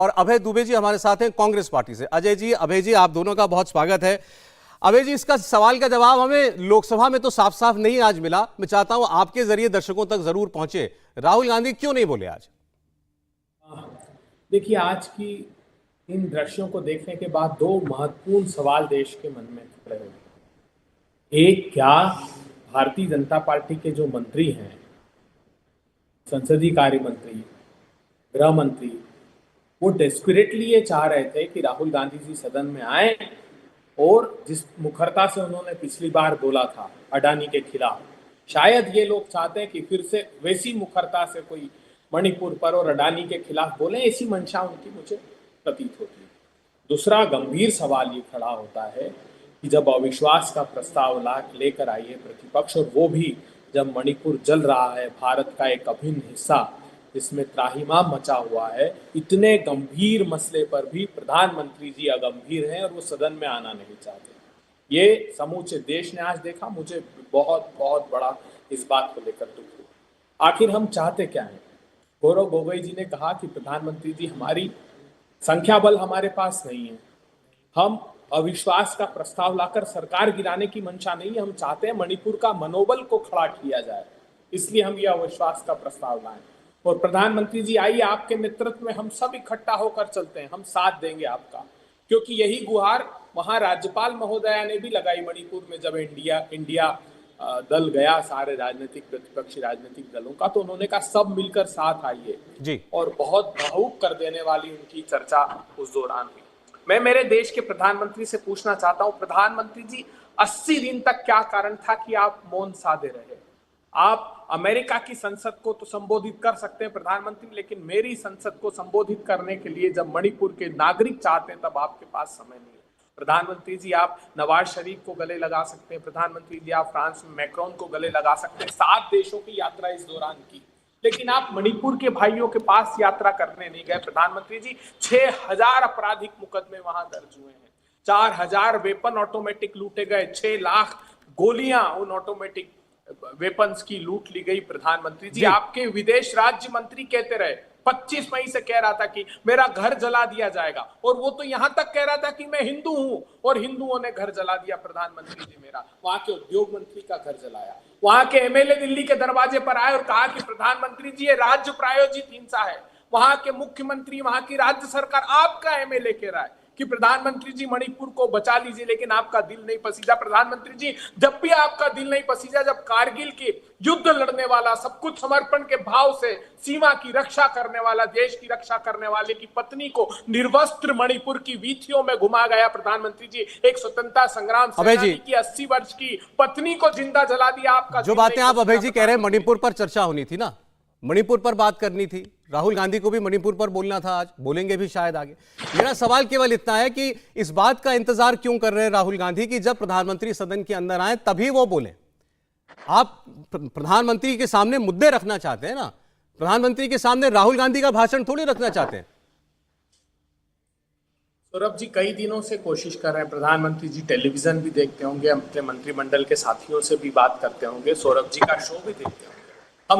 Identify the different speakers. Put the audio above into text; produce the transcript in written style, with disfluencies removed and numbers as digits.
Speaker 1: और अभय दुबे जी हमारे साथ हैं कांग्रेस पार्टी से। अजय जी, अभय जी, आप दोनों का बहुत स्वागत है। अभय जी, इसका सवाल का जवाब हमें लोकसभा में तो साफ साफ नहीं आज मिला। मैं चाहता हूं आपके जरिए दर्शकों तक जरूर पहुंचे। राहुल गांधी क्यों नहीं बोले आज?
Speaker 2: देखिए, आज की इन दृश्यों को देखने के बाद दो महत्वपूर्ण सवाल देश के मन में खड़े हुए। एक, क्या भारतीय जनता पार्टी के जो मंत्री हैं, संसदीय कार्य मंत्री, गृह मंत्री, वो डेस्परेटली ये चाह रहे थे कि राहुल गांधी जी सदन में आए और जिस मुखरता से उन्होंने पिछली बार बोला था अडानी के खिलाफ, शायद ये लोग चाहते हैं कि फिर से वैसी मुखरता से कोई मणिपुर पर और अडानी के खिलाफ बोले, ऐसी मंशा उनकी मुझे प्रतीत होती है। दूसरा गंभीर सवाल ये खड़ा होता है कि जब अविश्वास का प्रस्ताव लेकर आई है प्रतिपक्ष, और वो भी जब मणिपुर जल रहा है, भारत का एक अभिन्न हिस्सा जिसमें त्राहिमाम मचा हुआ है, इतने गंभीर मसले पर भी प्रधानमंत्री जी अगंभीर हैं और वो सदन में आना नहीं चाहते। ये समूचे देश ने आज देखा। मुझे बहुत बहुत बड़ा इस बात को लेकर दुख हुआ। आखिर हम चाहते क्या हैं? गौरव गोगोई जी ने कहा कि प्रधानमंत्री जी, हमारी संख्या बल हमारे पास नहीं है, हम अविश्वास का प्रस्ताव लाकर सरकार गिराने की मंशा नहीं है, हम चाहते हैं मणिपुर का मनोबल को खड़ा किया जाए, इसलिए हम यह अविश्वास का प्रस्ताव लाएं। और प्रधानमंत्री जी, आइए, आपके नेतृत्व में हम सब इकट्ठा होकर चलते हैं, हम साथ देंगे आपका, क्योंकि यही गुहार वहां राज्यपाल महोदया ने भी लगाई मणिपुर में। जब इंडिया दल गया, सारे राजनीतिक प्रतिपक्षी राजनीतिक दलों का, तो उन्होंने कहा सब मिलकर साथ आइए
Speaker 1: जी।
Speaker 2: और बहुत भावुक कर देने वाली उनकी चर्चा उस दौरान हुई। मैं मेरे देश के प्रधानमंत्री से पूछना चाहता हूं, प्रधानमंत्री जी, 80 दिन तक क्या कारण था कि आप मौन साधे रहे? आप अमेरिका की संसद को तो संबोधित कर सकते हैं प्रधानमंत्री, लेकिन मेरी संसद को संबोधित करने के लिए जब मणिपुर के नागरिक चाहते हैं, तब आपके पास समय नहीं है। प्रधानमंत्री जी, आप नवाज शरीफ को गले लगा सकते हैं, प्रधानमंत्री जी आप फ्रांस में मैक्रोन को गले लगा सकते हैं, 7 देशों की यात्रा इस दौरान की, लेकिन आप मणिपुर के भाइयों के पास यात्रा करने नहीं गए। प्रधानमंत्री जी, 6000 आपराधिक मुकदमे वहां दर्ज हुए हैं, 4000 वेपन ऑटोमेटिक लूटे गए, 6 लाख गोलियां उन ऑटोमेटिक वेपन्स की लूट ली गई। प्रधानमंत्री जी, आपके विदेश राज्य मंत्री कहते रहे, 25 मई से कह रहा था कि मेरा घर जला दिया जाएगा, और वो तो यहां तक कह रहा था कि मैं हिंदू हूं, और हिंदुओं ने घर जला दिया। प्रधानमंत्री जी, मेरा वहां के उद्योग मंत्री का घर जलाया, वहां के एमएलए दिल्ली के दरवाजे पर आए और कहा कि प्रधानमंत्री जी, ये राज्य प्रायोजित हिंसा है। वहां के मुख्यमंत्री, वहां की राज्य सरकार, आपका एमएलए कह रहा है कि प्रधानमंत्री जी मणिपुर को बचा लीजिए, लेकिन आपका दिल नहीं पसीजा। प्रधानमंत्री जी, जब भी आपका दिल नहीं पसीजा, जब कारगिल के युद्ध लड़ने वाला, सब कुछ समर्पण के भाव से सीमा की रक्षा करने वाला, देश की रक्षा करने वाले की पत्नी को निर्वस्त्र मणिपुर की वीथियों में घुमा गया। प्रधानमंत्री जी, एक स्वतंत्रता संग्राम सेनानी की 80 वर्ष की पत्नी को जिंदा जला दिया। आपका
Speaker 1: जो बातें आप अभय जी कह रहे हैं, मणिपुर पर चर्चा होनी थी ना, मणिपुर पर बात करनी थी। राहुल गांधी को भी मणिपुर पर बोलना था, आज बोलेंगे भी शायद आगे। मेरा सवाल केवल इतना है कि इस बात का इंतजार क्यों कर रहे हैं राहुल गांधी कि जब प्रधानमंत्री सदन के अंदर आए तभी वो बोले? आप प्रधानमंत्री के सामने मुद्दे रखना चाहते हैं ना, प्रधानमंत्री के सामने राहुल गांधी का भाषण थोड़ी रखना चाहते हैं।
Speaker 2: सौरभ जी, कई दिनों से कोशिश कर रहे हैं। प्रधानमंत्री जी टेलीविजन भी देखते होंगे, अपने मंत्रिमंडल के साथियों से भी बात करते होंगे, सौरभ जी का शो भी देखते होंगे।